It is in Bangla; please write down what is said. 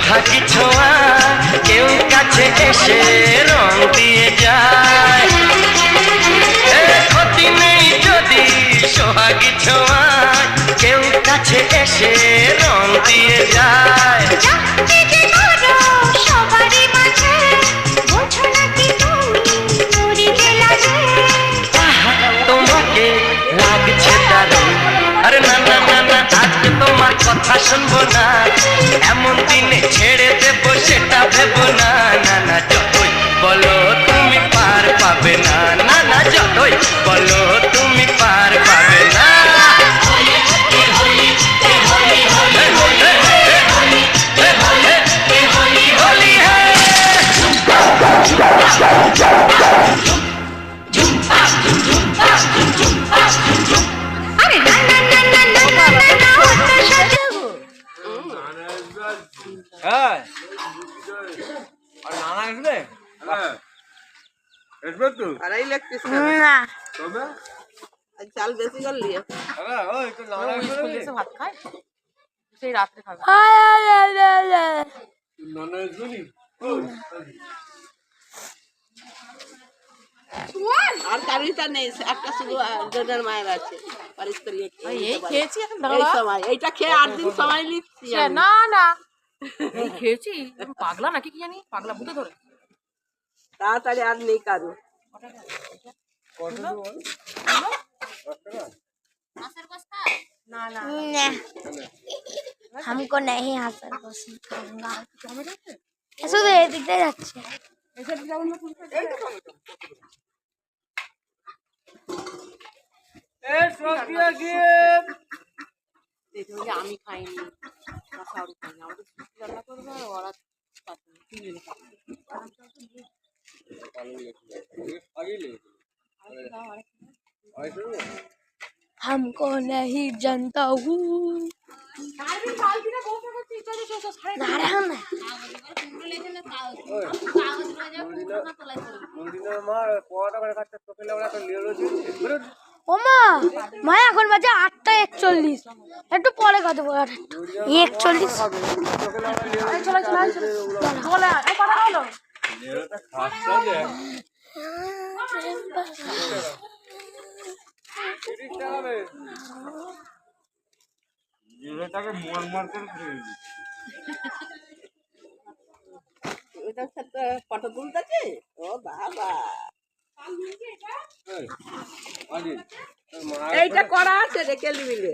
সোহাগী ছোঁয়া কেউ কাছে এসে রং দিয়ে যায়। ক্ষতি নেই যদি সোহাগী ছোঁয়া কেউ কাছে এসে রং দিয়ে যায়। তোমাকে লাগছে দারুণ, আরে না না না না আজকে তোমার কথা শুনবো না, এমন দিনে ছেড়ে দেবো সেটা ভেবো না। না না যতই বলো তুমি পার পাবে না, না না যতই বলো তুমি পার পাবে না। চাল বেশি कर लिए ভাত খায় সেই রাত্রে খাবে। আর কারিটা নেই, একটা শুধু জনের মায়ের আছে পারিশ করিয়ে এই খেয়েছি এখন এই সময় এইটা খেয়ে 8 দিন সময় নিচ্ছি। না না এই খেয়েছি, পাগলা নাকি কি জানি, পাগলা ভূতে ধরে। তাড়াতাড়ি আর নেই কারো। না না हमको नहीं हासिल पसंद करूंगा, শুধু এদিকে যাচ্ছে। আমি খাইনি, শাহরুখ খাইনি, আমাদের রান্না করবো আর ওরা তিনজনে हमको नहीं जानता हूँ। ওমা মা এখন বাজে 8:41, একটু পরে কথা বল। 41 ফটো তুলতেছে। ও বাবা এইটা করা আছে রেখে নিবি।